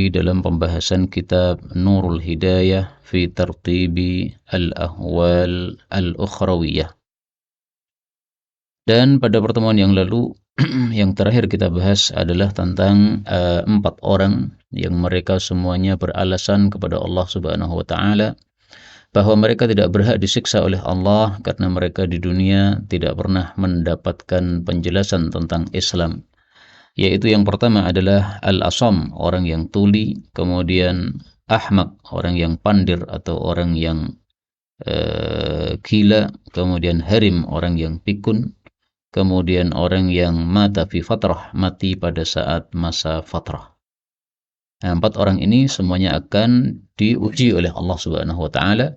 dalam pembahasan kitab Nurul Hidayah fi Tartibi Al-Ahwal Al-Ukhrawiyah. Dan pada pertemuan yang lalu yang terakhir kita bahas adalah tentang 4 orang yang mereka semuanya beralasan kepada Allah Subhanahu wa taala bahwa mereka tidak berhak disiksa oleh Allah karena mereka di dunia tidak pernah mendapatkan penjelasan tentang Islam. Yaitu yang pertama adalah Al-Asam, orang yang tuli, kemudian Ahmak, orang yang pandir atau orang yang gila, kemudian Harim, orang yang pikun, kemudian orang yang mata fi fatrah, mati pada saat masa fatrah. Nah, 4 orang ini semuanya akan diuji oleh Allah Subhanahu wa taala,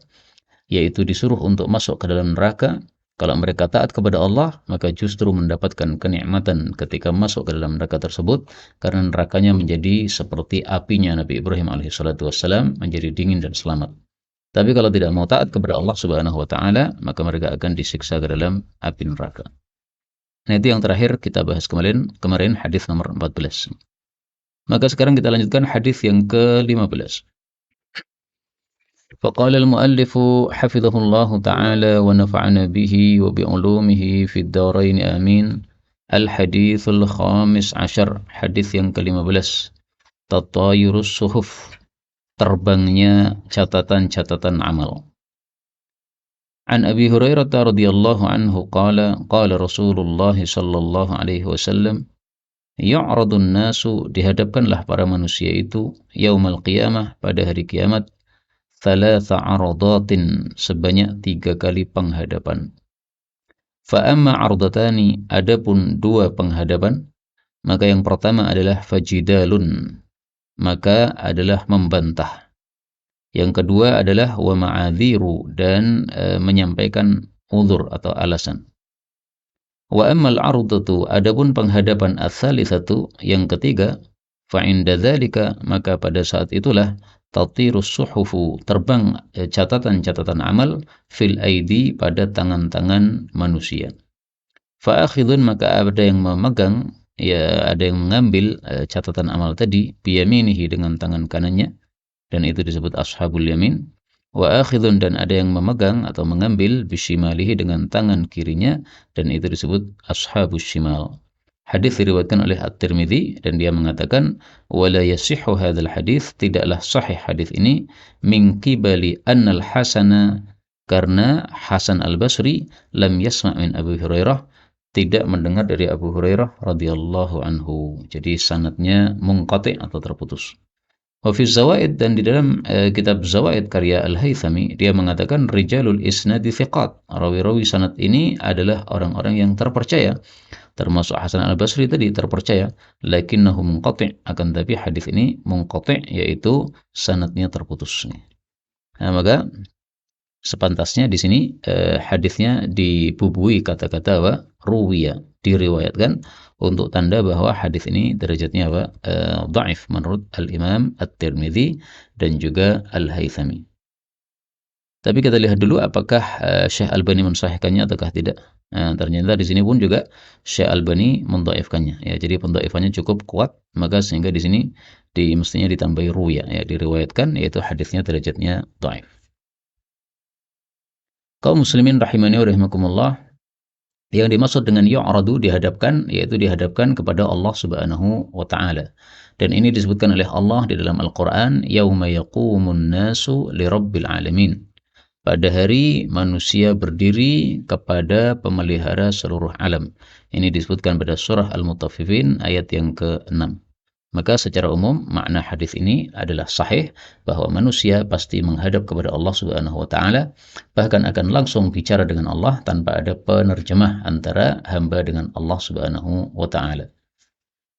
yaitu disuruh untuk masuk ke dalam neraka. Kalau mereka taat kepada Allah, maka justru mendapatkan kenikmatan ketika masuk ke dalam neraka tersebut, karena nerakanya menjadi seperti apinya Nabi Ibrahim alaihissalatu wassalam, menjadi dingin dan selamat. Tapi kalau tidak mau taat kepada Allah Subhanahu wa taala, maka mereka akan disiksa ke dalam api neraka. Nah, itu yang terakhir kita bahas kemarin hadis nomor 14. Maka sekarang kita lanjutkan hadis yang ke-15. فقال المؤلف حفظه الله تعالى ونفعنا به وبعلومه في الدارين آمين. الحديث الخامس عشر, hadis yang ke-15, tatayurus suhuf, terbangnya catatan-catatan amal. An Abi Hurairah radhiyallahu anhu qala qala Rasulullah sallallahu alaihi wasallam, yu'radun nasu, dihadapkanlah para manusia itu, yaumal qiyamah, pada hari kiamat, thalatha aradatin, sebanyak 3 kali penghadapan. Fa amma ardatani, adapun 2 penghadapan, maka yang pertama adalah fajidalun, maka adalah membantah. Yang kedua adalah wa ma'adhiru, dan menyampaikan uzur atau alasan. Wa ammal ardatu, adapun penghadapan ats-tsalitsatu, yang ketiga, fa inda dzalika, maka pada saat itulah, tatirus suhufu, terbang catatan-catatan amal, fil aidi, pada tangan-tangan manusia. Fa akhidun, maka ada yang memegang, ya ada yang mengambil catatan amal tadi, biyaminihi, dengan tangan kanannya, dan itu disebut ashabul yamin. Wa akhidun, dan ada yang memegang atau mengambil, bishimalihi, dengan tangan kirinya, dan itu disebut ashabus shimal. Hadis diriwayatkan oleh At-Tirmidzi, dan dia mengatakan, wala yasihhu hadzal hadis, tidaklah sahih hadis ini, min qibali annal Hasana, karena Hasan Al-Basri, lam yasma' min Abu Hurairah, tidak mendengar dari Abu Hurairah radhiyallahu anhu. Jadi sanadnya munqati' atau terputus. Wa fi Zawaid, dan di dalam kitab Zawaid karya Al-Haythami, dia mengatakan rijalul isnadi thiqat, rawi-rawi sanad ini adalah orang-orang yang terpercaya, termasuk Hasan Al-Basri tadi terpercaya, lakinnahu munqati', akan tapi hadis ini munqati', yaitu sanadnya terputus. Nah, maka sepantasnya di sini hadisnya dibubui kata-kata wa ruwiya, diriwayatkan, untuk tanda bahwa hadis ini derajatnya dhaif menurut Al-Imam At-Tirmidzi dan juga Al-Haythami. Tapi kita lihat dulu apakah Syekh Albani mensahihkannya ataukah tidak. Nah, ternyata di sini pun juga Syekh Albani mendhaifkannya. Ya, jadi pendhaifannya cukup kuat, maka sehingga di sini mestinya ditambahi ruya, ya, diriwayatkan, yaitu hadisnya derajatnya dhaif. Kaum muslimin rahimani wa rahimakumullah, yang dimaksud dengan yu'radu, dihadapkan, yaitu dihadapkan kepada Allah Subhanahu wa taala. Dan ini disebutkan oleh Allah di dalam Al-Qur'an, yauma yaqumun nasu lirabbil alamin. Pada hari manusia berdiri kepada pemelihara seluruh alam. Ini disebutkan pada surah Al-Mutaffifin ayat yang ke-6. Maka secara umum makna hadis ini adalah sahih, bahwa manusia pasti menghadap kepada Allah Subhanahu wa taala, bahkan akan langsung bicara dengan Allah tanpa ada penerjemah antara hamba dengan Allah Subhanahu wa taala.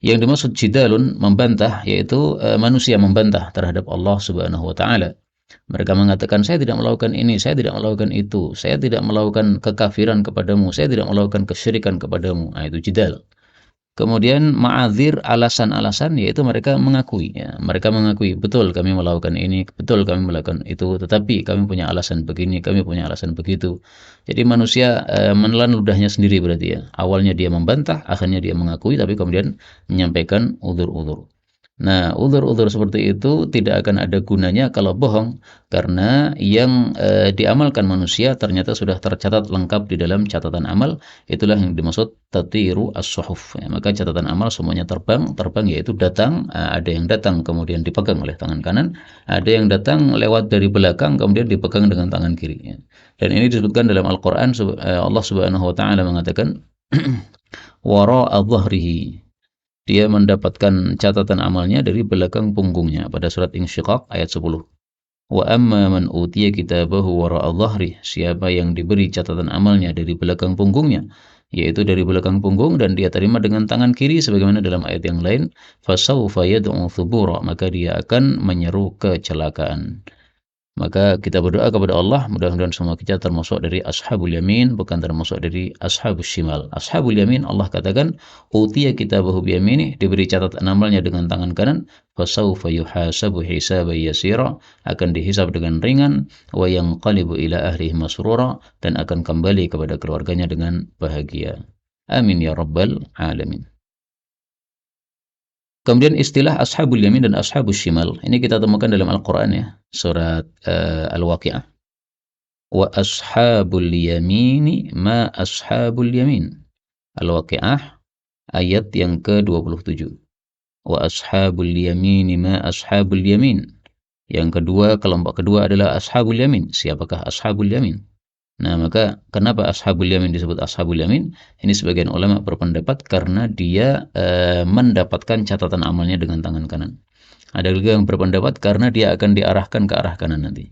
Yang dimaksud jidalun, membantah, yaitu manusia membantah terhadap Allah Subhanahu wa taala. Mereka mengatakan, saya tidak melakukan ini, saya tidak melakukan itu, saya tidak melakukan kekafiran kepadamu, saya tidak melakukan kesyirikan kepadamu. Nah, itu jidal. Kemudian ma'adzir, alasan-alasan, yaitu mereka mengakui, ya, mereka mengakui, betul kami melakukan ini, betul kami melakukan itu, tetapi kami punya alasan begini, kami punya alasan begitu. Jadi manusia menelan ludahnya sendiri berarti, ya. Awalnya dia membantah, akhirnya dia mengakui, tapi kemudian menyampaikan udzur-udzur. Nah, uzur-uzur seperti itu tidak akan ada gunanya kalau bohong, karena yang diamalkan manusia ternyata sudah tercatat lengkap di dalam catatan amal. Itulah yang dimaksud tatiru as-suhuf. Ya, maka catatan amal semuanya terbang, terbang yaitu datang. Ada yang datang kemudian dipegang oleh tangan kanan, ada yang datang lewat dari belakang kemudian dipegang dengan tangan kiri. Ya. Dan ini disebutkan dalam Al-Quran, Allah Subhanahu Wa Taala mengatakan, wara'a dhahrihi, dia mendapatkan catatan amalnya dari belakang punggungnya pada surat Insyiqaq ayat 10. Wa amma man utiya kitabahu wara'a dhahri, siapa yang diberi catatan amalnya dari belakang punggungnya, yaitu dari belakang punggung dan dia terima dengan tangan kiri sebagaimana dalam ayat yang lain, fasawfa yad'u thubura, maka dia akan menyeru kecelakaan. Maka kita berdoa kepada Allah, mudah-mudahan semua kita termasuk dari ashabul yamin, bukan termasuk dari ashabus shimal. Ashabul yamin, Allah katakan, utiya kitabahu biyaminih, diberi catatan amalnya dengan tangan kanan, fasawfa yuhasabu hisaban yasira, akan dihisab dengan ringan, wa yanqalibu ila ahlihi masrura, dan akan kembali kepada keluarganya dengan bahagia. Amin ya rabbal alamin. Kemudian istilah ashabul yamin dan ashabus shimal ini kita temukan dalam Al-Qur'an ya, surat Al-Waqi'ah. Wa ashabul yamini ma ashabul yamin. Al-Waqi'ah ayat yang ke-27. Wa ashabul yamini ma ashabul yamin. Yang kedua, kelompok kedua adalah ashabul yamin. Siapakah ashabul yamin? Nah, maka kenapa ashabul yamin disebut ashabul yamin? Ini sebagian ulama berpendapat karena dia mendapatkan catatan amalnya dengan tangan kanan. Ada juga yang berpendapat karena dia akan diarahkan ke arah kanan nanti.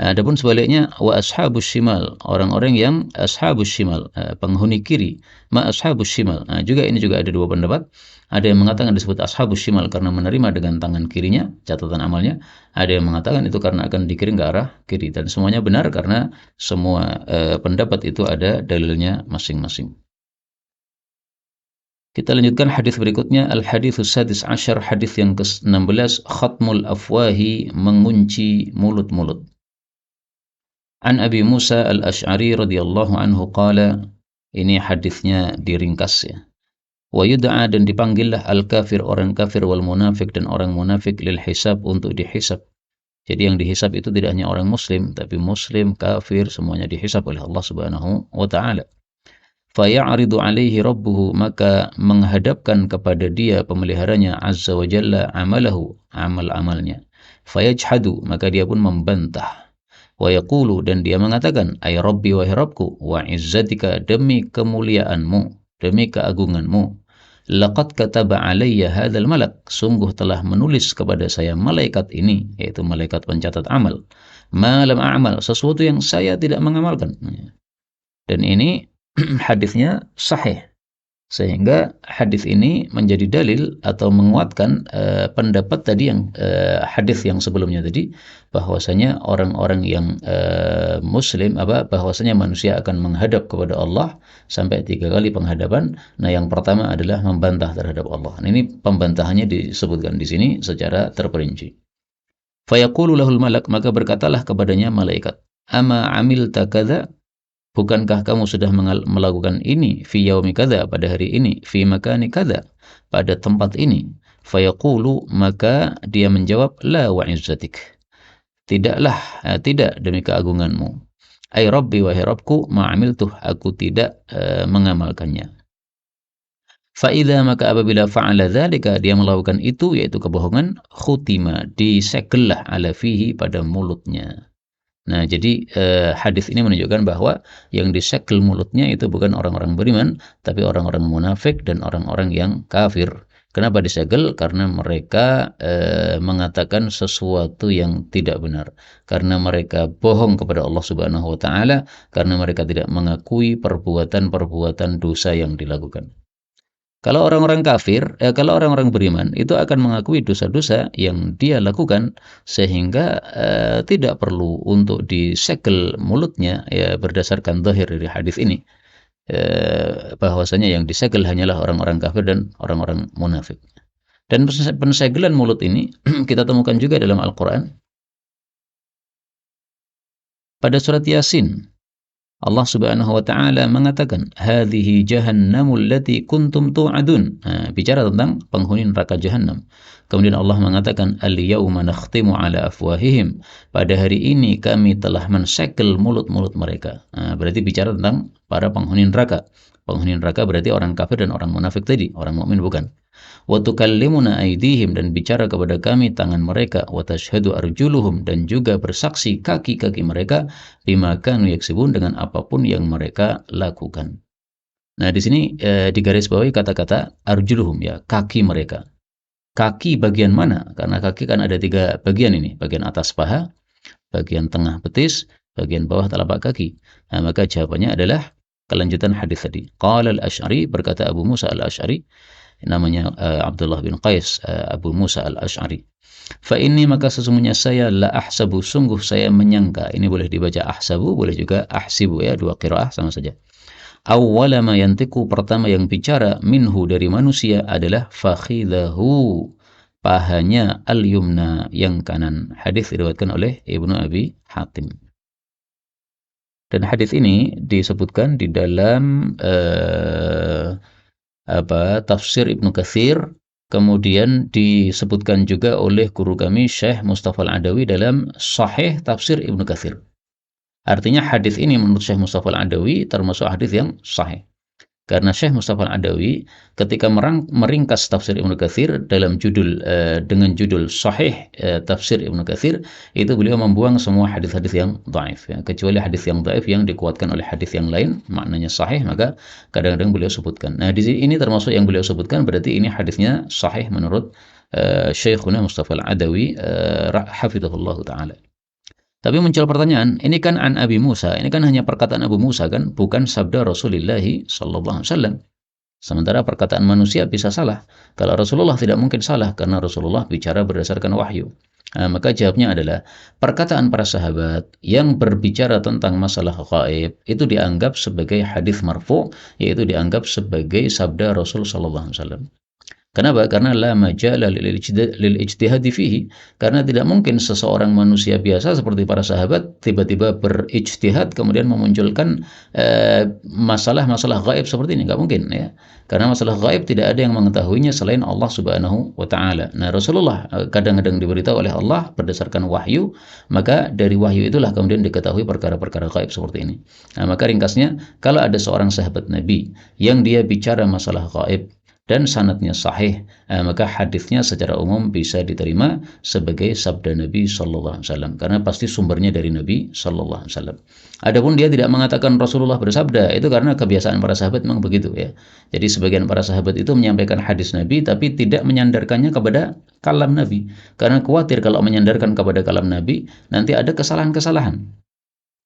Adapun sebaliknya, wa ashabus shimal, orang-orang yang ashabus shimal, penghuni kiri, ma ashabus shimal. Nah, juga ini juga ada dua pendapat. Ada yang mengatakan disebut ashabus shimal karena menerima dengan tangan kirinya catatan amalnya. Ada yang mengatakan itu karena akan dikirim ke arah kiri, dan semuanya benar karena semua pendapat itu ada dalilnya masing-masing. Kita lanjutkan hadis berikutnya, al-haditsus sadis asyar, hadis yang ke-16, khatmul afwahi, mengunci mulut-mulut. An Abi Musa al-Ash'ari radhiyallahu anhu qala, ini hadisnya diringkas ya. Wa yud'a, dan dipanggillah al-kafir, orang kafir, wal munafik, dan orang munafik, lil hisab, untuk dihisab. Jadi yang dihisab itu tidak hanya orang muslim, tapi muslim, kafir, semuanya dihisab oleh Allah Subhanahu wa taala. Fa ya'ridu alaihi rabbuhu, maka menghadapkan kepada dia pemeliharanya azza wa jalla amalahu, amal-amalnya. Fa yajhadu, maka dia pun membantah. Wa yaqulu, dan dia mengatakan, ay rabbi, wahai Rabbku, wa izzatika, demi kemuliaanmu, demi keagunganmu, laqad kataba alayya hadzal malak, sungguh telah menulis kepada saya malaikat ini, yaitu malaikat pencatat amal, ma lam a'mal, sesuatu yang saya tidak mengamalkan. Dan ini hadisnya sahih, sehingga hadis ini menjadi dalil atau menguatkan pendapat tadi yang hadis yang sebelumnya tadi, bahwasanya orang-orang yang muslim, bahwasanya manusia akan menghadap kepada Allah sampai 3 kali penghadapan. Nah, yang pertama adalah membantah terhadap Allah. Nah, ini pembantahannya disebutkan di sini secara terperinci. Fayaqulu lahul malak, maka berkatalah kepadanya malaikat, ama amilta kadza, bukankah kamu sudah melakukan ini, fi yaumi kadza, pada hari ini, fi makani kadza, pada tempat ini. Fayaqulu, maka dia menjawab, la wa izzatik, tidaklah, tidak, demi keagunganmu. Ay rabbi, wahai Rabbku, ma amiltuh, aku tidak mengamalkannya. Fa'idha, maka apabila fa'ala dzalika, dia melakukan itu, yaitu kebohongan, khutima, disegellah ala fihi, pada mulutnya. Nah, jadi hadis ini menunjukkan bahwa yang disegel mulutnya itu bukan orang-orang beriman, tapi orang-orang munafik dan orang-orang yang kafir. Kenapa disegel? Karena mereka mengatakan sesuatu yang tidak benar. Karena mereka bohong kepada Allah Subhanahu wa taala, karena mereka tidak mengakui perbuatan-perbuatan dosa yang dilakukan. Kalau orang-orang kafir, kalau orang-orang beriman itu akan mengakui dosa-dosa yang dia lakukan, sehingga tidak perlu untuk disegel mulutnya, ya, berdasarkan zahir dari hadis ini, bahwasanya yang disegel hanyalah orang-orang kafir dan orang-orang munafik. Dan pensegelan mulut ini kita temukan juga dalam Al-Quran pada surat Yasin. Allah Subhanahu wa taala mengatakan, "Hadhihi jahannamul lati kuntum tu'adun." Nah, bicara tentang penghuni neraka jahanam. Kemudian Allah mengatakan, "Al-yauma nakhtimu ala afwahihim." Pada hari ini kami telah mensegel mulut-mulut mereka. Nah, berarti bicara tentang para penghuni neraka. Penghuni neraka berarti orang kafir dan orang munafik tadi, orang mukmin bukan. Wa tukallimuna aydihim, dan bicara kepada kami tangan mereka, wa tashhadu arjuluhum, dan juga bersaksi kaki-kaki mereka, bima kanu yaksibun, dengan apapun yang mereka lakukan. Nah, di sini digarisbawahi kata-kata arjuluhum, ya, kaki mereka. Kaki bagian mana? Karena kaki kan ada 3 bagian ini, bagian atas paha, bagian tengah betis, bagian bawah telapak kaki. Nah, maka jawabannya adalah kelanjutan hadis tadi. Qala al-Asy'ari, berkata Abu Musa al-Asy'ari, namanya Abdullah bin Qais, Abu Musa al-Asy'ari. Fa inni, maka sesungguhnya saya, la ahsabu, sungguh saya menyangka. Ini boleh dibaca ahsabu, boleh juga ahsibu, ya, dua qiraah sama saja. Awwala ma yantiqu, pertama yang bicara, minhu dari manusia, adalah fakhidahu, pahanya, al-yumna, yang kanan. Hadis diriwayatkan oleh Ibnu Abi Hatim. Dan hadis ini disebutkan di dalam tafsir Ibnu Katsir, kemudian disebutkan juga oleh guru kami Syekh Mustafa Al-Adawi dalam Sahih Tafsir Ibnu Katsir. Artinya hadis ini menurut Syekh Mustafa Al-Adawi termasuk hadis yang sahih. Karena Syekh Mustafa Al-Adawi ketika meringkas tafsir Ibnu Katsir dalam dengan judul Sahih Tafsir Ibnu Katsir, itu beliau membuang semua hadis-hadis yang dhaif, ya, kecuali hadis yang dhaif yang dikuatkan oleh hadis yang lain maknanya sahih, maka kadang-kadang beliau sebutkan. Nah, di sini ini termasuk yang beliau sebutkan, berarti ini hadisnya sahih menurut Syekhuna Mustafa Al-Adawi hafizahullah taala. Tapi muncul pertanyaan, ini kan an Abi Musa, ini kan hanya perkataan Abu Musa kan, bukan sabda Rasulullah sallallahu alaihi wasallam. Sementara perkataan manusia bisa salah. Kalau Rasulullah tidak mungkin salah, karena Rasulullah bicara berdasarkan wahyu. Nah, maka jawabnya adalah, perkataan para sahabat yang berbicara tentang masalah gaib itu dianggap sebagai hadis marfu', yaitu dianggap sebagai sabda Rasul sallallahu alaihi wasallam. Kenapa? Karena la majala lil ijtihadi fihi. Karena tidak mungkin seseorang manusia biasa seperti para sahabat tiba-tiba berijtihad kemudian memunculkan masalah-masalah gaib seperti ini. Nggak mungkin, ya. Karena masalah gaib tidak ada yang mengetahuinya selain Allah Subhanahu wa taala. Nah, Rasulullah kadang-kadang diberitahu oleh Allah berdasarkan wahyu, maka dari wahyu itulah kemudian diketahui perkara-perkara gaib seperti ini. Nah, maka ringkasnya, kalau ada seorang sahabat Nabi yang dia bicara masalah gaib dan sanadnya sahih, maka hadisnya secara umum bisa diterima sebagai sabda Nabi sallallahu alaihi wasallam, karena pasti sumbernya dari Nabi sallallahu alaihi wasallam. Adapun dia tidak mengatakan Rasulullah bersabda, itu karena kebiasaan para sahabat memang begitu, ya. Jadi sebagian para sahabat itu menyampaikan hadis Nabi tapi tidak menyandarkannya kepada kalam Nabi, karena khawatir kalau menyandarkan kepada kalam Nabi nanti ada kesalahan-kesalahan.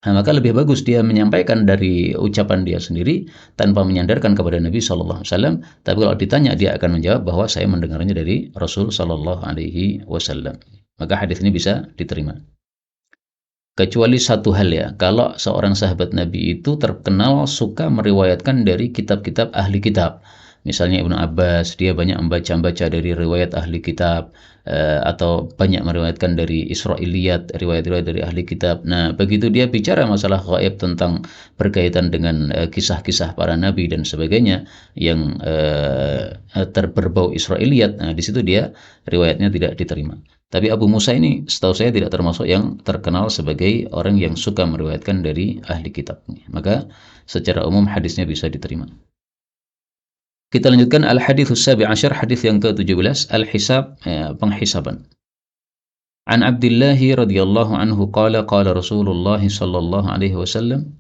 Nah, maka lebih bagus dia menyampaikan dari ucapan dia sendiri tanpa menyandarkan kepada Nabi Shallallahu Alaihi Wasallam. Tapi kalau ditanya, dia akan menjawab bahwa saya mendengarnya dari Rasul Shallallahu Alaihi Wasallam. Maka hadis ini bisa diterima. Kecuali satu hal, ya, kalau seorang sahabat Nabi itu terkenal suka meriwayatkan dari kitab-kitab ahli kitab. Misalnya Ibnu Abbas, dia banyak membaca dari riwayat ahli kitab, atau banyak meriwayatkan dari Israiliyat, riwayat-riwayat dari ahli kitab. Nah, begitu dia bicara masalah gaib tentang berkaitan dengan kisah-kisah para nabi dan sebagainya yang berbau Israiliyat, nah di situ dia riwayatnya tidak diterima. Tapi Abu Musa ini setahu saya tidak termasuk yang terkenal sebagai orang yang suka meriwayatkan dari ahli kitab. Maka secara umum hadisnya bisa diterima. Kita lanjutkan al-haditsus sabi' asyar, hadis yang ke-17, al-hisab, penghisaban. An Abdullah radhiyallahu anhu qala qala Rasulullah sallallahu alaihi wasallam,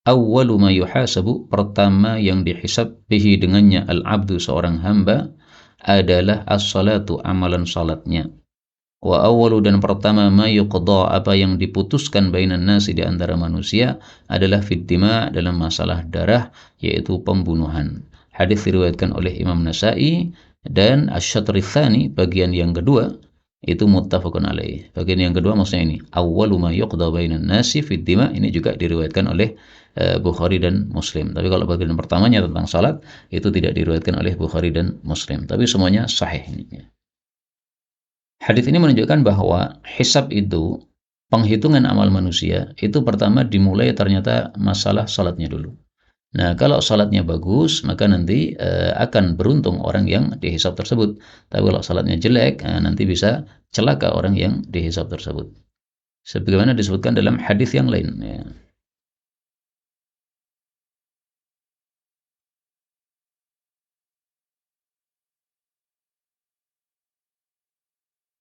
awwalu ma yuhasabu, pertama yang dihisab, bihi dengannya, al-abdu seorang hamba, adalah as-salatu, amalan salatnya. Wa awwalu, dan pertama, ma yuqda, apa yang diputuskan bainan nasi, di antara manusia, adalah fid dima, dalam masalah darah, yaitu pembunuhan. Hadis diriwayatkan oleh Imam Nasa'i, dan asy-syatr tsani, bagian yang kedua, itu muttafaqun alaih. Bagian yang kedua maksudnya ini, awwalu ma yuqda bainan nasi fid dima, ini juga diriwayatkan oleh Bukhari dan Muslim. Tapi kalau bagian pertamanya tentang salat, itu tidak diriwayatkan oleh Bukhari dan Muslim. Tapi semuanya sahih ini. Hadis ini menunjukkan bahwa hisab itu penghitungan amal manusia itu pertama dimulai ternyata masalah salatnya dulu. Nah, kalau salatnya bagus, maka nanti akan beruntung orang yang dihisab tersebut. Tapi kalau salatnya jelek, nanti bisa celaka orang yang dihisab tersebut. Sebagaimana disebutkan dalam hadis yang lain. Ya.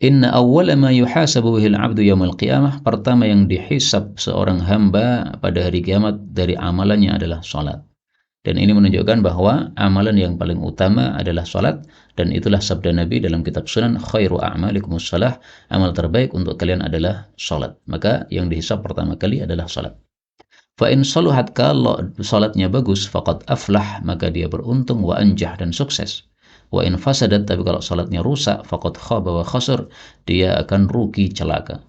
Inna awwala ma yuhasabu bihil 'abdu yaumil qiyamah, pertama yang dihisab seorang hamba pada hari kiamat dari amalannya adalah salat. Dan ini menunjukkan bahwa amalan yang paling utama adalah salat, dan itulah sabda Nabi dalam kitab Sunan, khairu a'malikumus shalah, amal terbaik untuk kalian adalah salat. Maka yang dihisab pertama kali adalah salat. Fa in saluhat, kalau salatnya bagus, faqad aflah, maka dia beruntung, wa anjah, dan sukses. Wa in fasadat, tapi kalau salatnya rusak, faqad khaba wa khasar, dia akan rugi, celaka.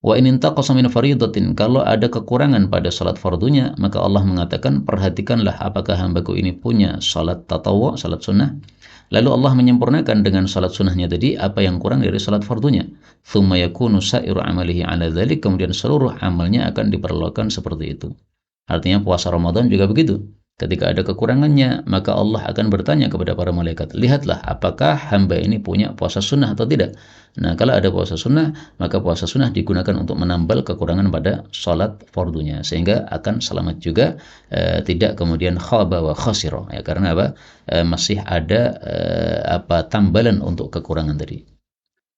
Wa in intaqasa min faridatin, kalau ada kekurangan pada salat fardunya, maka Allah mengatakan, perhatikanlah apakah hambaku ini punya salat tatawwu, salat sunnah. Lalu Allah menyempurnakan dengan salat sunnahnya tadi apa yang kurang dari salat fardunya. Tsumma yakunu sa'iru amalihi ala dzalik, kemudian seluruh amalnya akan diperlakukan seperti itu. Artinya puasa Ramadan juga begitu. Ketika ada kekurangannya, maka Allah akan bertanya kepada para malaikat, lihatlah apakah hamba ini punya puasa sunnah atau tidak. Nah, kalau ada puasa sunnah, maka puasa sunnah digunakan untuk menambal kekurangan pada salat fardunya, sehingga akan selamat juga, tidak kemudian khaba wa khasira, ya, karena apa? Masih ada tambalan untuk kekurangan tadi.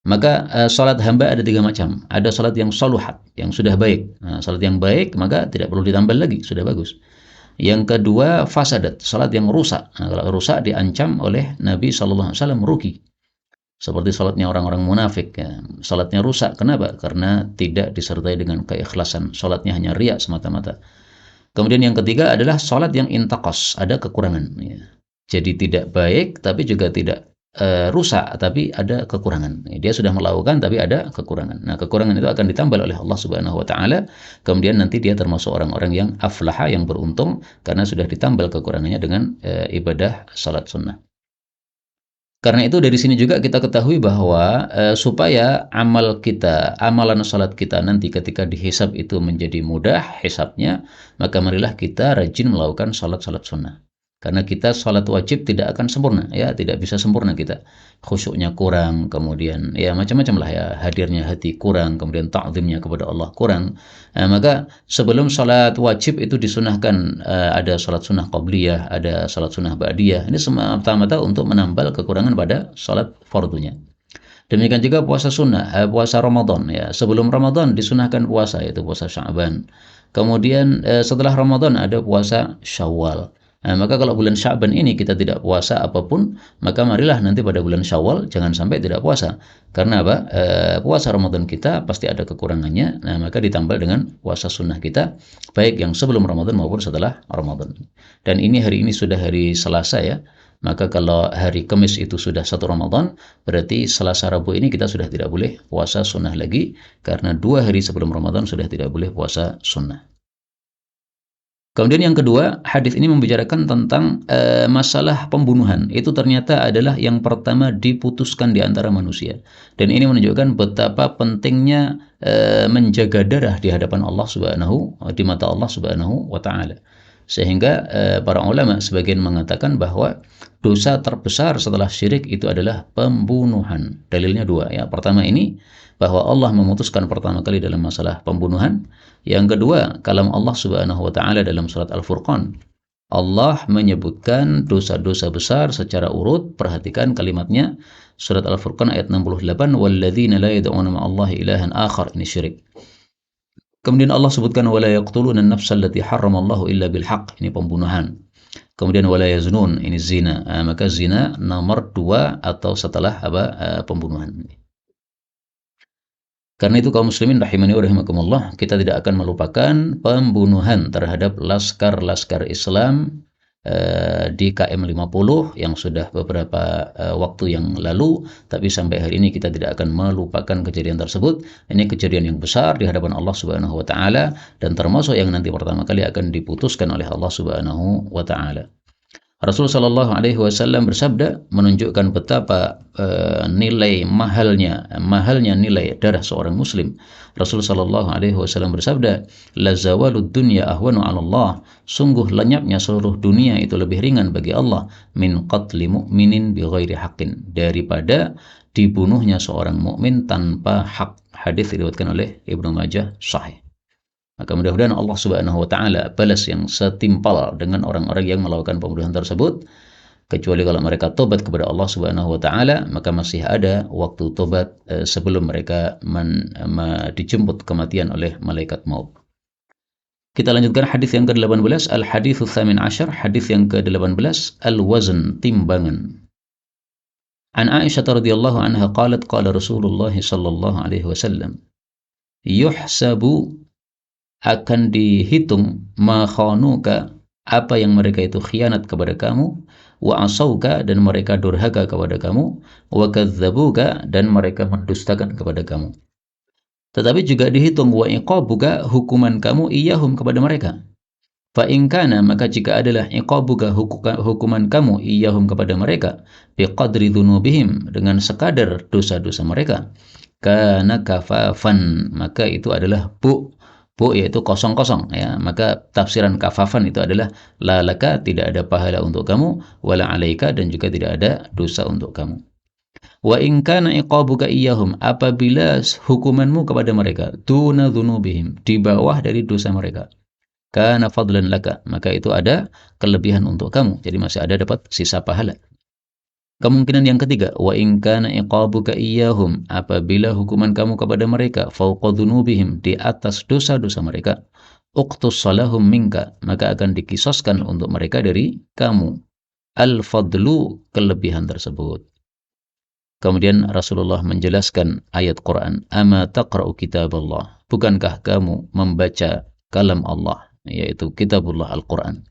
Maka salat hamba ada tiga macam. Ada salat yang saluhat, yang sudah baik. Nah, salat yang baik maka tidak perlu ditambal lagi, sudah bagus. Yang kedua fasadat, salat yang rusak. Nah, kalau rusak diancam oleh Nabi SAW rugi. Seperti salatnya orang-orang munafik. Ya. Salatnya rusak, kenapa? Karena tidak disertai dengan keikhlasan. Salatnya hanya riya semata-mata. Kemudian yang ketiga adalah salat yang intaqas, ada kekurangan. Ya. Jadi tidak baik, tapi juga tidak rusak, tapi ada kekurangan. Dia sudah melakukan, tapi ada kekurangan. Nah, kekurangan itu akan ditambal oleh Allah Subhanahu Wa Taala. Kemudian nanti dia termasuk orang-orang yang aflaha, yang beruntung, karena sudah ditambal kekurangannya dengan ibadah salat sunnah. Karena itu dari sini juga kita ketahui bahwa supaya amalan salat kita nanti ketika dihisab itu menjadi mudah hisabnya, maka marilah kita rajin melakukan salat-salat sunnah. Karena kita salat wajib tidak akan sempurna, ya, tidak bisa sempurna kita. Khusyuknya kurang, kemudian ya macam-macam lah, ya, hadirnya hati kurang, kemudian ta'zimnya kepada Allah kurang. Maka sebelum salat wajib itu disunahkan, ada salat sunnah qabliyah, ada salat sunnah ba'diyah. Ini semata-mata untuk menambal kekurangan pada salat fardunya. Demikian juga puasa sunnah, puasa Ramadan, ya. Sebelum Ramadan disunahkan puasa, yaitu puasa Sya'ban. Kemudian setelah Ramadan ada puasa Syawal. Nah, maka kalau bulan Sya'ban ini kita tidak puasa apapun, maka marilah nanti pada bulan Syawal jangan sampai tidak puasa. Karena apa? Puasa Ramadan kita pasti ada kekurangannya. Nah, maka ditambah dengan puasa sunnah kita, baik yang sebelum Ramadan maupun setelah Ramadan. Dan ini hari ini sudah hari Selasa, ya. Maka kalau hari Kamis itu sudah 1 Ramadan, berarti Selasa Rabu ini kita sudah tidak boleh puasa sunnah lagi, karena 2 hari sebelum Ramadan sudah tidak boleh puasa sunnah. Kemudian yang kedua, hadis ini membicarakan tentang masalah pembunuhan. Itu ternyata adalah yang pertama diputuskan di antara manusia. Dan ini menunjukkan betapa pentingnya menjaga darah di hadapan Allah Subhanahu, di mata Allah Subhanahu wa taala. Sehingga para ulama sebagian mengatakan bahwa dosa terbesar setelah syirik itu adalah pembunuhan. Dalilnya dua, ya. Pertama ini bahwa Allah memutuskan pertama kali dalam masalah pembunuhan. Yang kedua, kalam Allah Subhanahu wa taala dalam surat Al-Furqan. Allah menyebutkan dosa-dosa besar secara urut. Perhatikan kalimatnya. Surat Al-Furqan ayat 68, walladzina la yad'una ma'allahi ilahan akhar, ini syirik. Kemudian Allah sebutkan wala yaqtuluna an-nafsa allati harramallahu illa bil haqq, ini pembunuhan. Kemudian wala yaznun, ini zina. Maka zina nomor 2 atau setelah pembunuhan. Karena itu kaum muslimin rahimani wa rahimakumullah, kita tidak akan melupakan pembunuhan terhadap laskar-laskar Islam di KM 50 yang sudah beberapa waktu yang lalu, tapi sampai hari ini kita tidak akan melupakan kejadian tersebut. Ini kejadian yang besar di hadapan Allah Subhanahu wa taala, dan termasuk yang nanti pertama kali akan diputuskan oleh Allah Subhanahu wa taala. Rasul Shallallahu Alaihi Wasallam bersabda menunjukkan betapa nilai mahalnya nilai darah seorang Muslim. Rasul Shallallahu Alaihi Wasallam bersabda, la zawalud dunya ahwanu 'ala Allah. Sungguh lenyapnya seluruh dunia itu lebih ringan bagi Allah min qatli mu'minin bi ghairi haqqin, daripada dibunuhnya seorang mukmin tanpa hak. Hadis diriwayatkan oleh Ibnu Majah sahih. Maka mudah-mudahan Allah Subhanahu wa taala balas yang setimpal dengan orang-orang yang melakukan pembunuhan tersebut, kecuali kalau mereka tobat kepada Allah Subhanahu wa taala, maka masih ada waktu tobat sebelum mereka dijemput kematian oleh malaikat maut. Kita lanjutkan hadis yang ke-18, al-haditsus tsamin asyar, hadis yang ke-18, al-wazn, timbangan. An Aisyah radhiyallahu anha qalat qala Rasulullah sallallahu alaihi wasallam, yuhsabu, akan dihitung, ma khanuka, apa yang mereka itu khianat kepada kamu, wa asauka, dan mereka durhaka kepada kamu, wa kadzabuka, dan mereka mendustakan kepada kamu. Tetapi juga dihitung wa iqabuka, hukuman kamu iyahum, kepada mereka. Fa in kana, maka jika adalah iqabuka, hukuman kamu iyahum, kepada mereka, biqadri dzunubihim, dengan sekadar dosa-dosa mereka, kana kafafan, maka itu adalah yaitu kosong-kosong, ya. Maka tafsiran kafafan itu adalah lalaka, tidak ada pahala untuk kamu, wala alaika, dan juga tidak ada dosa untuk kamu. Wa in kana iqabuka iyyahum, apabila hukumanmu kepada mereka duna dzunubihim, di bawah dari dosa mereka, kana fadlan laka, maka itu ada kelebihan untuk kamu, jadi masih ada dapat sisa pahala. Kemungkinan yang ketiga, wa in kana iqabuka iyyahum, apabila hukuman kamu kepada mereka fauqa dzunubihim, di atas dosa-dosa mereka, uqtus salahum minka, maka akan dikisoskan untuk mereka dari kamu al-fadlu, kelebihan tersebut. Kemudian Rasulullah menjelaskan ayat Quran, ama taqra'u kitaballah, bukankah kamu membaca kalam Allah, yaitu kitabullah Al-Quran.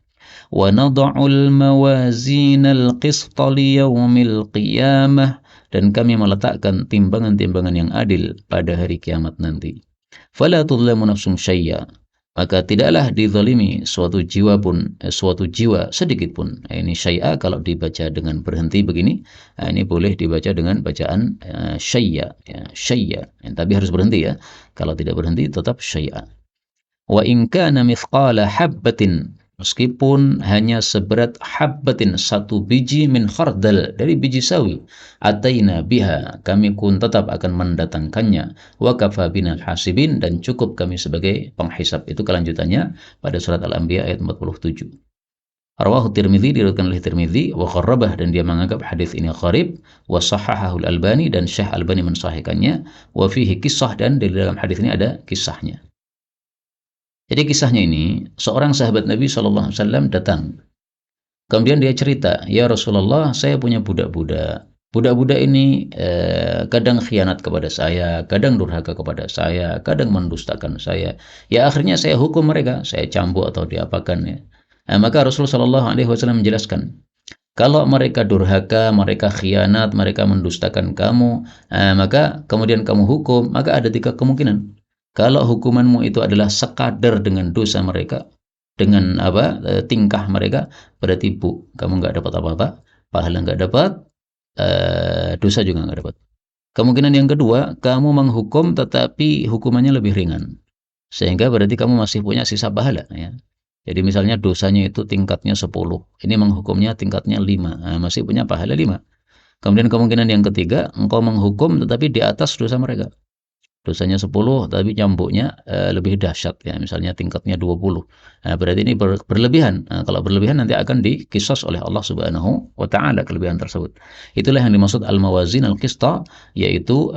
Wa nada'ul mawazinal qista liyaumil qiyamah, dan kami meletakkan timbangan-timbangan yang adil pada hari kiamat nanti. Fala tudlamu nafsum syai'a, maka tidaklah dizalimi suatu jiwa sedikit pun. Ini syai'a kalau dibaca dengan berhenti begini, ini boleh dibaca dengan bacaan syai'a, ya, syai'a. Tapi harus berhenti, ya. Kalau tidak berhenti tetap syai'a. Wa in kana mithqala habbatin, meskipun hanya seberat habbatin, satu biji, min khardal, dari biji sawi, ataina biha, kami pun tetap akan mendatangkannya, wa kafa binal hasibin, dan cukup kami sebagai penghisab. Itu kelanjutannya pada surat Al-Anbiya ayat 47. Rawahu Tirmidzi, diriwayatkan oleh Tirmidzi, wa kharrabah, dan dia menganggap hadis ini gharib, wa sahahahu Al-Albani, dan Syekh Albani mensahihkannya, wa fihi kisah, dan di dalam hadis ini ada kisahnya. Jadi kisahnya ini, seorang sahabat Nabi SAW datang. Kemudian dia cerita, ya Rasulullah, saya punya budak-budak. Budak-budak ini kadang khianat kepada saya, kadang durhaka kepada saya, kadang mendustakan saya. Ya akhirnya saya hukum mereka, saya cambuk atau diapakan, ya. Maka Rasulullah SAW menjelaskan, kalau mereka durhaka, mereka khianat, mereka mendustakan kamu, maka kemudian kamu hukum, maka ada 3 kemungkinan. Kalau hukumanmu itu adalah sekadar dengan dosa mereka, dengan tingkah mereka, berarti kamu nggak dapat apa-apa, pahala nggak dapat, dosa juga nggak dapat. Kemungkinan yang kedua, kamu menghukum tetapi hukumannya lebih ringan, sehingga berarti kamu masih punya sisa pahala, ya. Jadi misalnya dosanya itu tingkatnya 10, ini menghukumnya tingkatnya 5, masih punya pahala 5. Kemudian kemungkinan yang ketiga, engkau menghukum tetapi di atas dosa mereka. Dosanya 10 tapi cambuknya lebih dahsyat, ya, misalnya tingkatnya 20. Berarti ini berlebihan. Kalau berlebihan nanti akan dikisos oleh Allah Subhanahu wa taala kelebihan tersebut. Itulah yang dimaksud al-mawazin al-qista, yaitu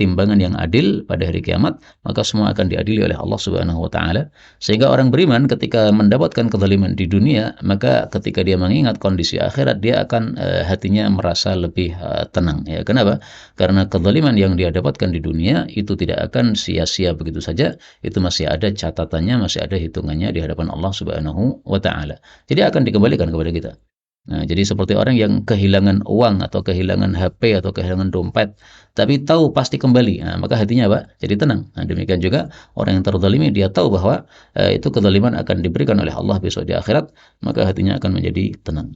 timbangan yang adil pada hari kiamat, maka semua akan diadili oleh Allah Subhanahu wa taala. Sehingga orang beriman ketika mendapatkan kezaliman di dunia, maka ketika dia mengingat kondisi akhirat, dia akan hatinya merasa lebih tenang, ya. Kenapa? Karena kezaliman yang dia dapatkan di dunia itu tidak akan sia-sia begitu saja, itu masih ada catatannya, masih ada hitungannya di hadapan Allah Subhanahu wa taala. Jadi akan dikembalikan kepada kita. Nah, jadi seperti orang yang kehilangan uang atau kehilangan HP atau kehilangan dompet, tapi tahu pasti kembali, maka hatinya jadi tenang. Nah, demikian juga orang yang terzalimi, dia tahu bahwa itu kezaliman akan diberikan oleh Allah besok di akhirat, maka hatinya akan menjadi tenang.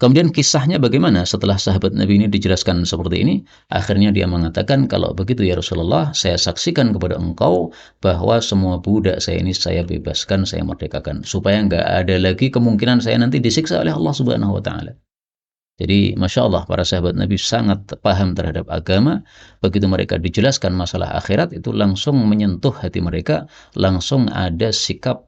Kemudian kisahnya bagaimana setelah sahabat Nabi ini dijelaskan seperti ini, akhirnya dia mengatakan, kalau begitu ya Rasulullah, saya saksikan kepada engkau bahwa semua budak saya ini saya bebaskan, saya merdekakan, supaya nggak ada lagi kemungkinan saya nanti disiksa oleh Allah Subhanahu wa Ta'ala. Jadi Masya Allah, para sahabat Nabi sangat paham terhadap agama. Begitu mereka dijelaskan masalah akhirat, itu langsung menyentuh hati mereka, langsung ada sikap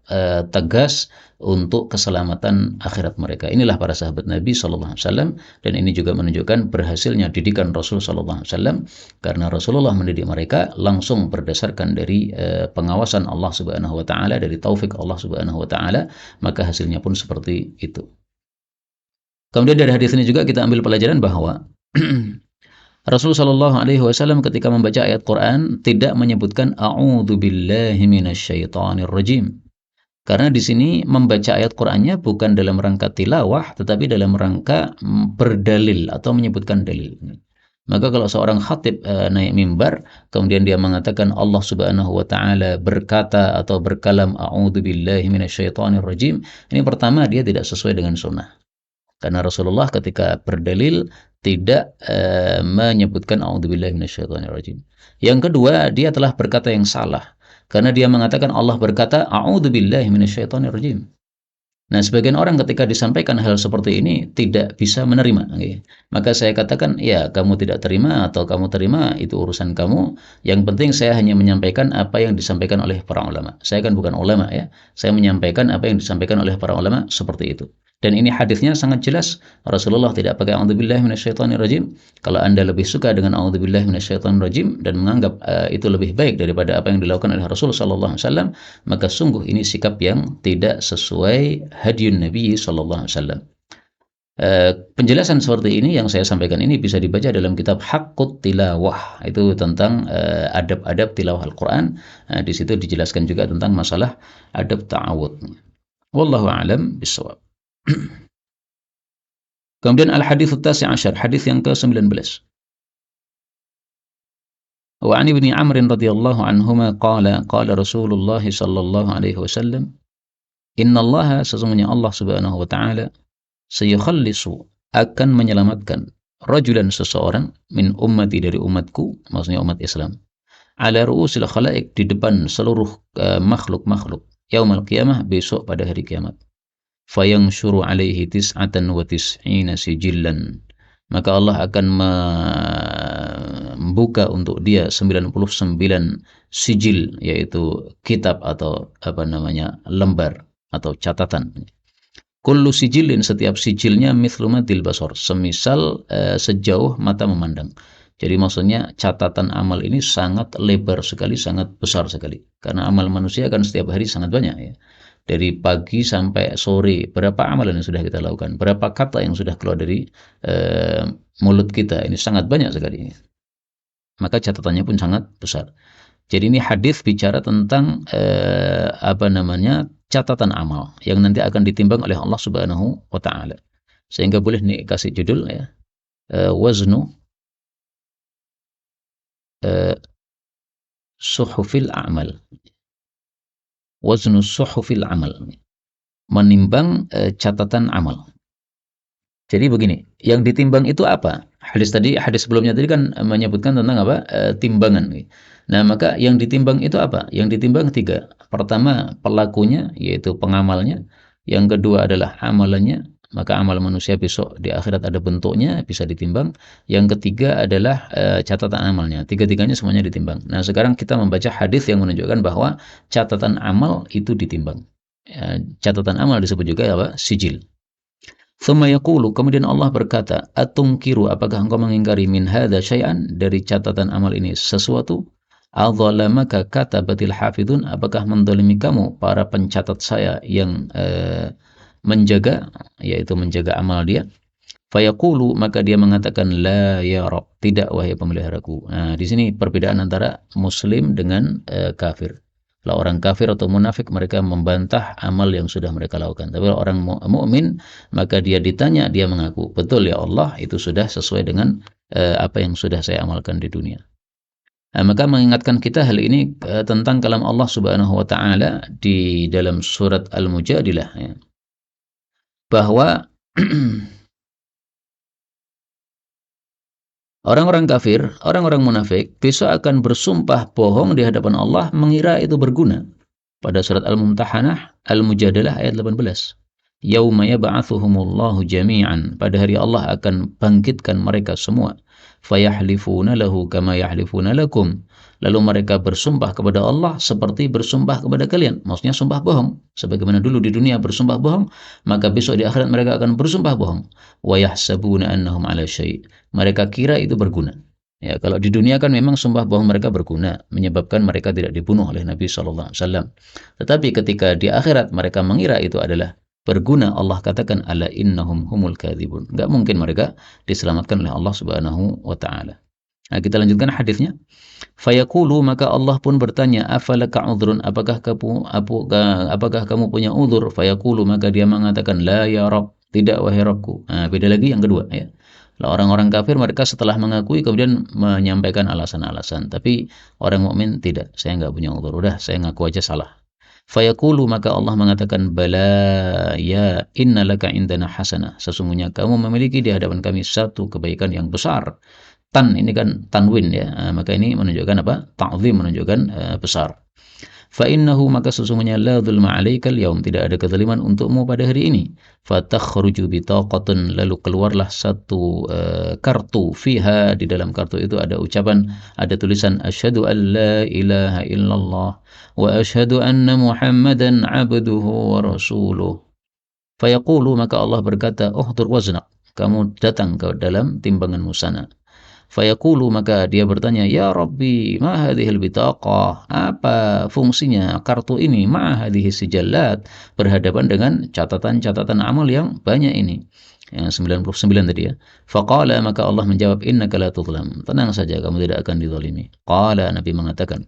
tegas untuk keselamatan akhirat mereka. Inilah para sahabat Nabi SAW, dan ini juga menunjukkan berhasilnya didikan Rasul SAW, karena Rasulullah mendidik mereka langsung berdasarkan dari pengawasan Allah Subhanahu Wa Taala, dari taufik Allah Subhanahu Wa Taala, maka hasilnya pun seperti itu. Kemudian dari hadis ini juga kita ambil pelajaran bahwa Rasulullah Shallallahu Alaihi Wasallam ketika membaca ayat Quran tidak menyebutkan A'udzu billahi minasyaitonir rajim. Karena di sini membaca ayat Qurannya bukan dalam rangka tilawah, tetapi dalam rangka berdalil atau menyebutkan dalil. Maka kalau seorang khatib naik mimbar, kemudian dia mengatakan Allah Subhanahu Wa Taala berkata atau berkalam A'udzu billahi minasyaitonir rajim, ini pertama dia tidak sesuai dengan sunnah. Karena Rasulullah ketika berdalil tidak menyebutkan a'udzubillahi minasyaitonirrajim. Yang kedua, dia telah berkata yang salah. Karena dia mengatakan Allah berkata a'udzubillahi minasyaitonirrajim. Nah, sebagian orang ketika disampaikan hal seperti ini tidak bisa menerima. Maka saya katakan, ya kamu tidak terima atau kamu terima, itu urusan kamu. Yang penting saya hanya menyampaikan apa yang disampaikan oleh para ulama. Saya kan bukan ulama ya. Saya menyampaikan apa yang disampaikan oleh para ulama seperti itu. Dan ini hadisnya sangat jelas. Rasulullah tidak pakai a'udzubillahi minasyaitonirrajim. Kalau Anda lebih suka dengan a'udzubillahi minasyaitonirrajim dan menganggap itu lebih baik daripada apa yang dilakukan oleh Rasul sallallahu alaihi wasallam, maka sungguh ini sikap yang tidak sesuai hadiyun Nabi sallallahu alaihi wasallam. Penjelasan seperti ini yang saya sampaikan ini bisa dibaca dalam kitab Haqqut Tilawah, itu tentang adab-adab tilawah Al-Quran. Di situ dijelaskan juga tentang masalah adab ta'awud. Wallahu a'lam bishawab. Kemudian al-hadits at-tasi' asyar, hadis yang ke-19. Wa 'an Ibnu Amr radhiyallahu anhuma qala qala Rasulullah sallallahu alaihi wasallam, innallaha, sesungguhnya Allah Subhanahu wa taala, sayukhallisu, akan menyelamatkan, rajulan, seseorang, min ummati, dari umatku, maksudnya umat Islam, ala ru'usil khalaik, di depan seluruh makhluk-makhluk, yaumal qiyamah, besok pada hari kiamat. Fayanshuru alaihi tis'atan wa tis'ina sijillan, maka Allah akan membuka untuk dia 99 sijil, yaitu kitab atau lembar atau catatan. Kullu sijilin, setiap sijilnya mithlu madil basar, semisal sejauh mata memandang. Jadi maksudnya catatan amal ini sangat lebar sekali, sangat besar sekali. Karena amal manusia kan setiap hari sangat banyak ya. Dari pagi sampai sore, berapa amalan yang sudah kita lakukan, berapa kata yang sudah keluar dari mulut kita, ini sangat banyak sekali. Maka catatannya pun sangat besar. Jadi ini hadis bicara tentang catatan amal yang nanti akan ditimbang oleh Allah Subhanahu wa taala. Sehingga boleh nih kasih judul ya. Waznu suhufil a'mal. Waznu suhufil amal, menimbang catatan amal. Jadi begini, yang ditimbang itu apa? Hadis sebelumnya tadi kan menyebutkan tentang apa? Timbangan. Nah, maka yang ditimbang itu apa? Yang ditimbang 3. Pertama, pelakunya, yaitu pengamalnya. Yang kedua adalah amalannya. Maka amal manusia besok di akhirat ada bentuknya, bisa ditimbang. Yang ketiga adalah catatan amalnya. Tiga-tiganya semuanya ditimbang. Nah, sekarang kita membaca hadis yang menunjukkan bahwa catatan amal itu ditimbang. Catatan amal disebut juga apa? Sijil. Thumma yaqulu, kemudian Allah berkata, atunkiru, apakah engkau mengingkari min hadza syai'an, dari catatan amal ini sesuatu? Adzalamaka katabatil hafidun, apakah mendolimi kamu para pencatat saya yang menjaga, yaitu menjaga amal dia? Fayaqulu, maka dia mengatakan, la ya Rabb, tidak wahai pemeliharaku. Nah, di sini perbedaan antara muslim dengan kafir. Kalau orang kafir atau munafik, mereka membantah amal yang sudah mereka lakukan. Tapi kalau orang mukmin, maka dia ditanya, dia mengaku, betul ya Allah, itu sudah sesuai dengan apa yang sudah saya amalkan di dunia. Nah, maka mengingatkan kita hal ini tentang kalam Allah Subhanahu wa taala di dalam surat Al-Mujadilah ya, bahwa Orang-orang kafir, orang-orang munafik besok akan bersumpah bohong di hadapan Allah mengira itu berguna. Pada surat Al-Mumtahanah, Al-Mujadalah ayat 18. Yauma yab'atsuhumullahu jami'an. Pada hari Allah akan bangkitkan mereka semua. Fayahlifuna lahu kama yahlifuna lakum. Lalu mereka bersumpah kepada Allah seperti bersumpah kepada kalian. Maksudnya sumpah bohong. Sebagaimana dulu di dunia bersumpah bohong, maka besok di akhirat mereka akan bersumpah bohong. Wa yahsabuna annahum ala syai'. Mereka kira itu berguna. Ya, kalau di dunia kan memang sumpah bohong mereka berguna, menyebabkan mereka tidak dibunuh oleh Nabi SAW. Tetapi ketika di akhirat mereka mengira itu adalah berguna, Allah katakan ala innahum humul kadzibun. Enggak mungkin mereka diselamatkan oleh Allah Subhanahu wa taala. Nah, kita lanjutkan hadisnya. Fayaqulu, maka Allah pun bertanya, afalaka udhrun, apakah kamu punya udhur? Fayaqulu, maka dia mengatakan, la ya Rabb, tidak wahai Rabbku. Nah, beda lagi yang kedua ya. Orang-orang kafir mereka setelah mengakui kemudian menyampaikan alasan-alasan, tapi orang mukmin tidak. Saya enggak punya udhur, udah saya ngaku aja salah. Fayaqulu, maka Allah mengatakan, bala ya innalaka indana hasanah, sesungguhnya kamu memiliki di hadapan kami satu kebaikan yang besar. Tan ini kan tanwin ya, maka ini menunjukkan apa? Ta'zim, menunjukkan besar. Fa innahu, maka sesungguhnya la dzulma 'alaikal yaum, tidak ada kezaliman untukmu pada hari ini. Fatakhruju bitaqatun, lalu keluarlah satu kartu, fiha, di dalam kartu itu ada ucapan, ada tulisan asyhadu an la ilaha illallah wa asyhadu anna muhammadan 'abduhu wa rasuluh. Fayaqulu, maka Allah berkata, uhdur waznak, kamu datang ke dalam timbanganmu sana. Fayaqulu, maka dia bertanya, ya Rabbi, ma hadhil bitaqah, apa fungsinya kartu ini, ma hadhihi sijallat, berhadapan dengan catatan-catatan amal yang banyak ini, yang 99 tadi ya. Faqala, maka Allah menjawab, innaka la tudlam, tenang saja kamu tidak akan dizalimi. Qala, Nabi mengatakan,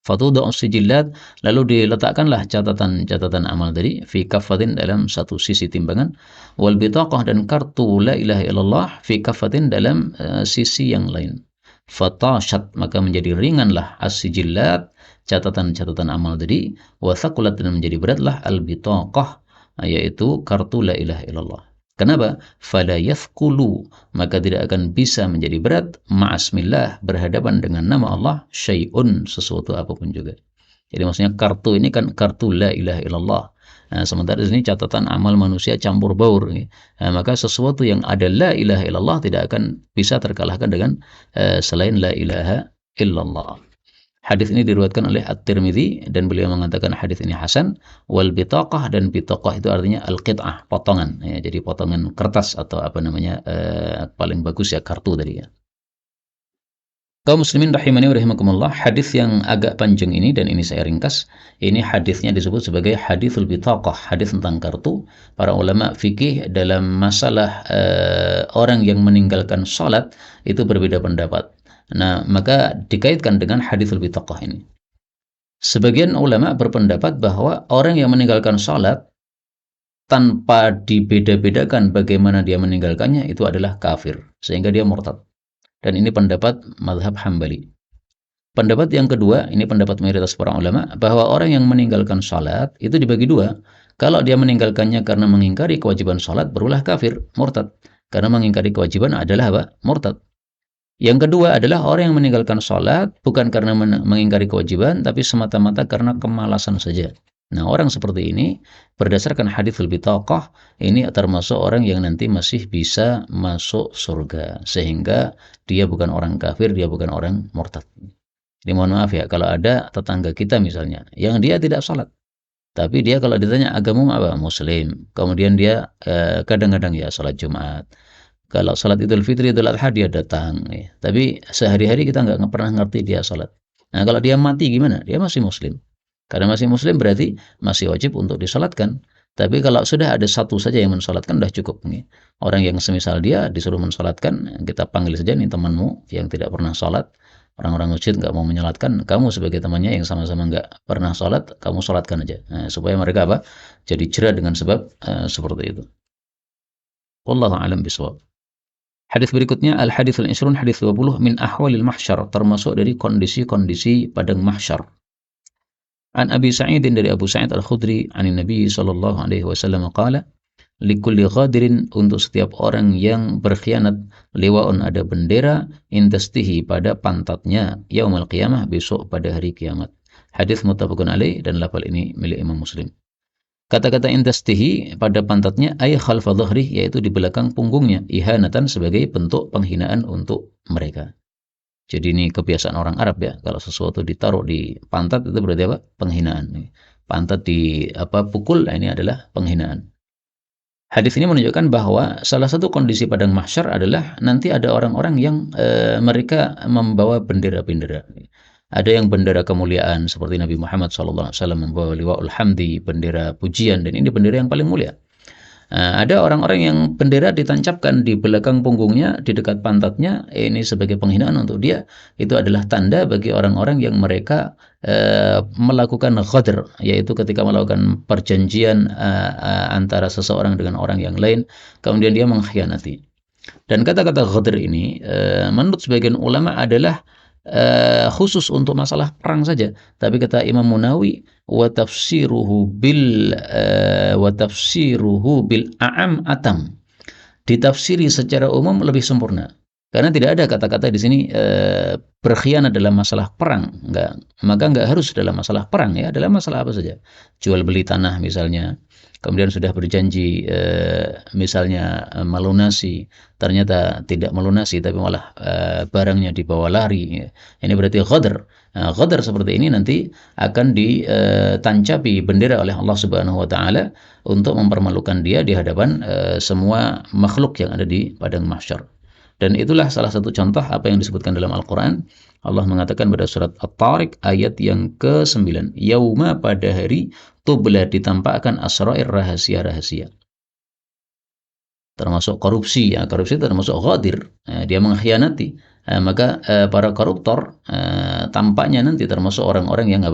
fatudu'u sijillat, lalu diletakkanlah catatan-catatan amal tadi fi kaffatin, dalam satu sisi timbangan, wal bitaqah, dan kartu la ilaha illallah fi kaffatin, dalam sisi yang lain. Fatashat, maka menjadi ringanlah as-sijillat, catatan-catatan amal tadi, wa thaqulat, dan menjadi beratlah al bitaqah, yaitu kartu la ilaha illallah. Kenapa? Fala yathqulu, maka tidak akan bisa menjadi berat, ma'asmillah, berhadapan dengan nama Allah, syai'un, sesuatu apapun juga. Jadi maksudnya kartu ini kan kartu la ilaha illallah. Nah, sementara di sini catatan amal manusia campur baur. Nah, maka sesuatu yang ada la ilaha illallah tidak akan bisa terkalahkan dengan selain la ilaha illallah. Hadis ini diriwayatkan oleh At-Tirmidzi dan beliau mengatakan hadis ini hasan. Wal bitaqah, dan bitaqah itu artinya al-qit'ah, potongan ya, jadi potongan kertas atau apa namanya, paling bagus ya kartu tadi ya. Kaum muslimin rahimani wa rahimakumullah, hadis yang agak panjang ini dan ini saya ringkas. Ini hadisnya disebut sebagai haditsul bitaqah, hadis tentang kartu. Para ulama fikih dalam masalah orang yang meninggalkan salat itu berbeda pendapat. Nah, maka dikaitkan dengan haditsul bitaqah ini. Sebagian ulama berpendapat bahwa orang yang meninggalkan salat tanpa dibeda-bedakan bagaimana dia meninggalkannya itu adalah kafir, sehingga dia murtad. Dan ini pendapat mazhab Hambali. Pendapat yang kedua, ini pendapat mayoritas para ulama, bahwa orang yang meninggalkan salat itu dibagi dua. Kalau dia meninggalkannya karena mengingkari kewajiban salat, berulah kafir, murtad. Karena mengingkari kewajiban adalah apa? Murtad. Yang kedua adalah orang yang meninggalkan sholat bukan karena mengingkari kewajiban, tapi semata-mata karena kemalasan saja. Nah, orang seperti ini berdasarkan haditsul bitaqah ini termasuk orang yang nanti masih bisa masuk surga, sehingga dia bukan orang kafir, dia bukan orang murtad. Jadi mohon maaf ya, kalau ada tetangga kita misalnya yang dia tidak sholat, tapi dia kalau ditanya agamamu apa, muslim, kemudian dia kadang-kadang ya sholat Jumat. Kalau sholat Idul Fitri, Idul Adha dia datang, ya. Tapi sehari-hari kita nggak pernah ngerti dia sholat. Nah, kalau dia mati gimana? Dia masih muslim. Karena masih muslim berarti masih wajib untuk disolatkan. Tapi kalau sudah ada satu saja yang mensolatkan, sudah cukup. Nih. Orang yang semisal dia disuruh mensolatkan, kita panggil saja nih temanmu yang tidak pernah sholat. Orang-orang masjid nggak mau menyolatkan, kamu sebagai temannya yang sama-sama nggak pernah sholat, kamu sholatkan aja. Nah, supaya mereka apa? Jadi cerah dengan sebab seperti itu. Wallahu a'lam bishawab. Hadis berikutnya al-haditsul 20, hadis 20, min ahwalil mahsyar, termasuk dari kondisi-kondisi padang mahsyar. An Abi Sa'id, dari Abu Sa'id Al-Khudri, an Nabi sallallahu alaihi wasallam qala, likulli ghadirin, untuk setiap orang yang berkhianat, liwaun, ada bendera, indastihi, pada pantatnya, yaumul qiyamah, besok pada hari kiamat. Hadis muttafaqun alaih, dan lafal ini milik Imam Muslim. Kata-kata indastihi, pada pantatnya, ay khalfa dhahri, yaitu di belakang punggungnya, ihanatan, sebagai bentuk penghinaan untuk mereka. Jadi ini kebiasaan orang Arab ya, kalau sesuatu ditaruh di pantat itu berarti apa? Penghinaan. Pantat di pukul, ini adalah penghinaan. Hadis ini menunjukkan bahwa salah satu kondisi padang mahsyar adalah nanti ada orang-orang yang mereka membawa bendera-bendera. Ada yang bendera kemuliaan seperti Nabi Muhammad SAW membawa liwa'ul hamdi, bendera pujian, dan ini bendera yang paling mulia. Ada orang-orang yang bendera ditancapkan di belakang punggungnya, di dekat pantatnya, ini sebagai penghinaan untuk dia. Itu adalah tanda bagi orang-orang yang mereka melakukan ghadr, yaitu ketika melakukan perjanjian antara seseorang dengan orang yang lain, kemudian dia mengkhianati. Dan kata-kata ghadr ini menurut sebagian ulama adalah khusus untuk masalah perang saja. Tapi kata Imam Munawi, wa tafsiruhu bil a'am atam, ditafsiri secara umum lebih sempurna. Karena tidak ada kata-kata di sini berkhianat dalam masalah perang, maka enggak harus dalam masalah perang ya, dalam masalah apa saja. Jual beli tanah misalnya, kemudian sudah berjanji misalnya melunasi, ternyata tidak melunasi tapi malah barangnya dibawa lari. Ya. Ini berarti ghadr. Nah, ghadr seperti ini nanti akan ditancapi bendera oleh Allah Subhanahu wa taala untuk mempermalukan dia di hadapan semua makhluk yang ada di padang mahsyar. Dan itulah salah satu contoh apa yang disebutkan dalam Al-Quran. Allah mengatakan pada surat At-Tariq ayat yang ke-9, yauma, pada hari, tubla, ditampakkan, asrair, rahasia-rahasia. Termasuk korupsi, ya, korupsi termasuk ghadir, dia mengkhianati. Maka para koruptor tampaknya nanti termasuk orang-orang yang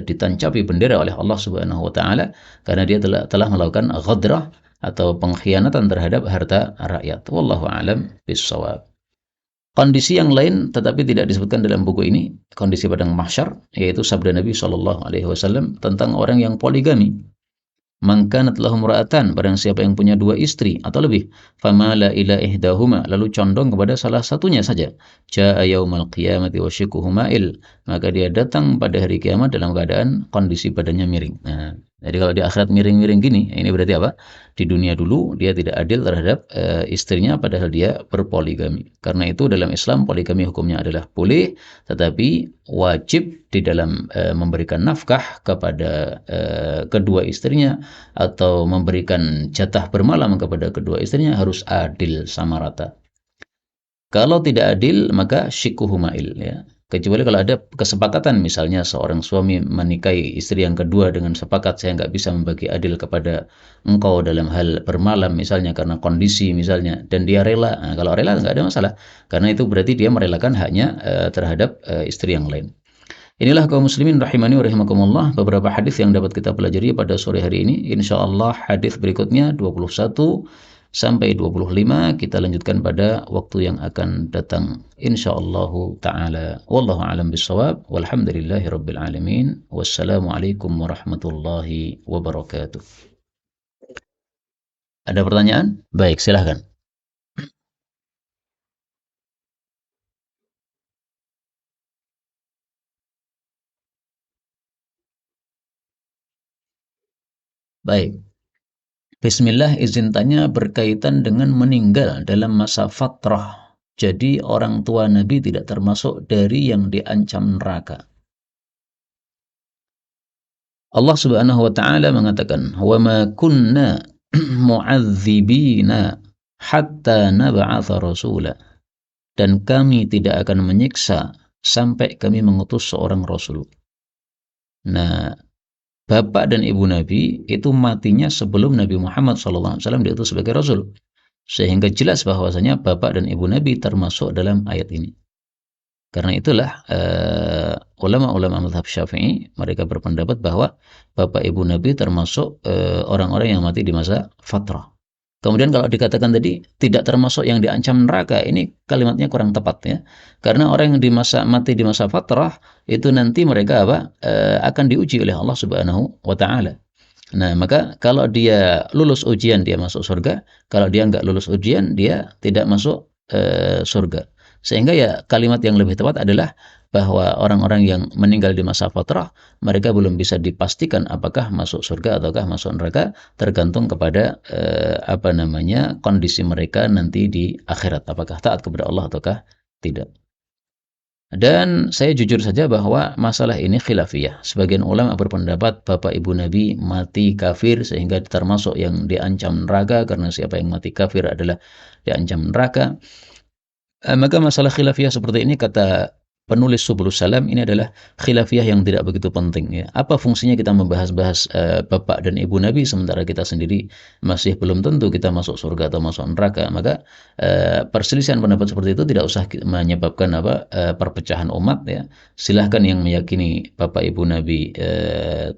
ditancapi bendera oleh Allah Subhanahu wa taala karena dia telah melakukan ghadrah atau pengkhianatan terhadap harta rakyat. Wallahu a'lam bishawab. Kondisi yang lain tetapi tidak disebutkan dalam buku ini, kondisi padang mahsyar, yaitu sabda Nabi SAW tentang orang yang poligami. Man kanat lahum ra'atan, barang siapa yang punya dua istri atau lebih, famala ila ihdahuma, lalu condong kepada salah satunya saja, jaa yaumal qiyamati wa shiquhu ma'il, maka dia datang pada hari kiamat dalam keadaan kondisi badannya miring. Nah, jadi kalau di akhirat miring-miring gini, ini berarti apa? Di dunia dulu dia tidak adil terhadap istrinya padahal dia berpoligami. Karena itu dalam Islam poligami hukumnya adalah boleh, tetapi wajib di dalam memberikan nafkah kepada kedua istrinya atau memberikan jatah bermalam kepada kedua istrinya harus adil sama rata. Kalau tidak adil maka syikuhu ma'il, ya. Kecuali kalau ada kesepakatan, misalnya seorang suami menikahi istri yang kedua dengan sepakat, saya nggak bisa membagi adil kepada engkau dalam hal bermalam misalnya karena kondisi misalnya, dan dia rela. Nah, kalau rela nggak ada masalah, karena itu berarti dia merelakan haknya terhadap istri yang lain. Inilah kaum muslimin rahimani wa rahimakumullah, beberapa hadis yang dapat kita pelajari pada sore hari ini. Insyaallah hadis berikutnya 21 sampai 25 kita lanjutkan pada waktu yang akan datang insyaallah taala. Wallahu a'lam bishawab. Walhamdulillahirabbil alamin. Wassalamualaikum warahmatullahi wabarakatuh. Ada pertanyaan? Baik, silahkan. Baik. Bismillah, izin tanya berkaitan dengan meninggal dalam masa fatrah. Jadi orang tua Nabi tidak termasuk dari yang diancam neraka. Allah Subhanahu wa taala mengatakan, "Wa ma kunna mu'adzibina hatta nab'atha rasula." Dan kami tidak akan menyiksa sampai kami mengutus seorang rasul. Nah, bapak dan ibu Nabi itu matinya sebelum Nabi Muhammad SAW diutus sebagai Rasul. Sehingga jelas bahwasanya bapak dan ibu Nabi termasuk dalam ayat ini. Karena itulah ulama-ulama mazhab Syafi'i mereka berpendapat bahwa bapak ibu Nabi termasuk orang-orang yang mati di masa fatrah. Kemudian kalau dikatakan tadi tidak termasuk yang diancam neraka, ini kalimatnya kurang tepat ya. Karena orang yang mati di masa fatrah itu nanti mereka akan diuji oleh Allah Subhanahu wa taala. Nah, maka kalau dia lulus ujian dia masuk surga, kalau dia nggak lulus ujian dia tidak masuk surga. Sehingga ya kalimat yang lebih tepat adalah bahwa orang-orang yang meninggal di masa fatrah mereka belum bisa dipastikan apakah masuk surga ataukah masuk neraka, tergantung kepada apa namanya kondisi mereka nanti di akhirat, apakah taat kepada Allah ataukah tidak. Dan saya jujur saja bahwa masalah ini khilafiyah. Sebagian ulama berpendapat bapak ibu Nabi mati kafir sehingga termasuk yang diancam neraka, karena siapa yang mati kafir adalah diancam neraka. Maka masalah khilafiyah seperti ini, kata penulis Subulus Salam, ini adalah khilafiyah yang tidak begitu penting ya. Apa fungsinya kita membahas-bahas bapak dan ibu Nabi sementara kita sendiri masih belum tentu kita masuk surga atau masuk neraka. Maka perselisihan pendapat seperti itu tidak usah menyebabkan perpecahan umat ya. Silahkan yang meyakini bapak ibu Nabi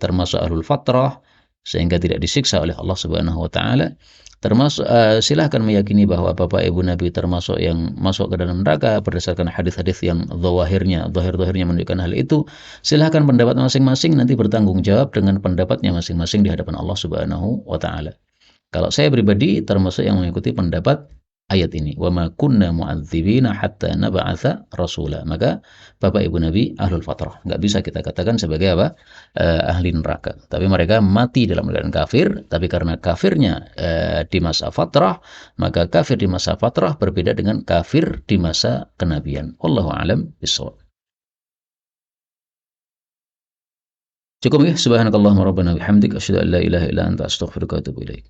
termasuk ahlul fatrah sehingga tidak disiksa oleh Allah Subhanahu wa taala. Termasuk silahkan meyakini bahwa bapak ibu Nabi termasuk yang masuk ke dalam neraka berdasarkan hadis-hadis yang zahir-zahirnya menunjukkan hal itu. Silahkan pendapat masing-masing nanti bertanggung jawab dengan pendapatnya masing-masing di hadapan Allah Subhanahu wa taala. Kalau saya pribadi termasuk yang mengikuti pendapat ayat ini, wa ma kunna mu'adzibina hatta nab'atsa rasula. Maka bapak ibu Nabi ahlul fatrah, nggak bisa kita katakan sebagai ahli neraka. Tapi mereka mati dalam keadaan kafir, tapi karena kafirnya di masa fatrah, maka kafir di masa fatrah berbeda dengan kafir di masa kenabian. Wallahu a'lam bishawab. Cukup ya, subhanakallahumma rabbana bihamdik asyhadu an la ilaha illa anta astaghfiruka wa atubu ilaik.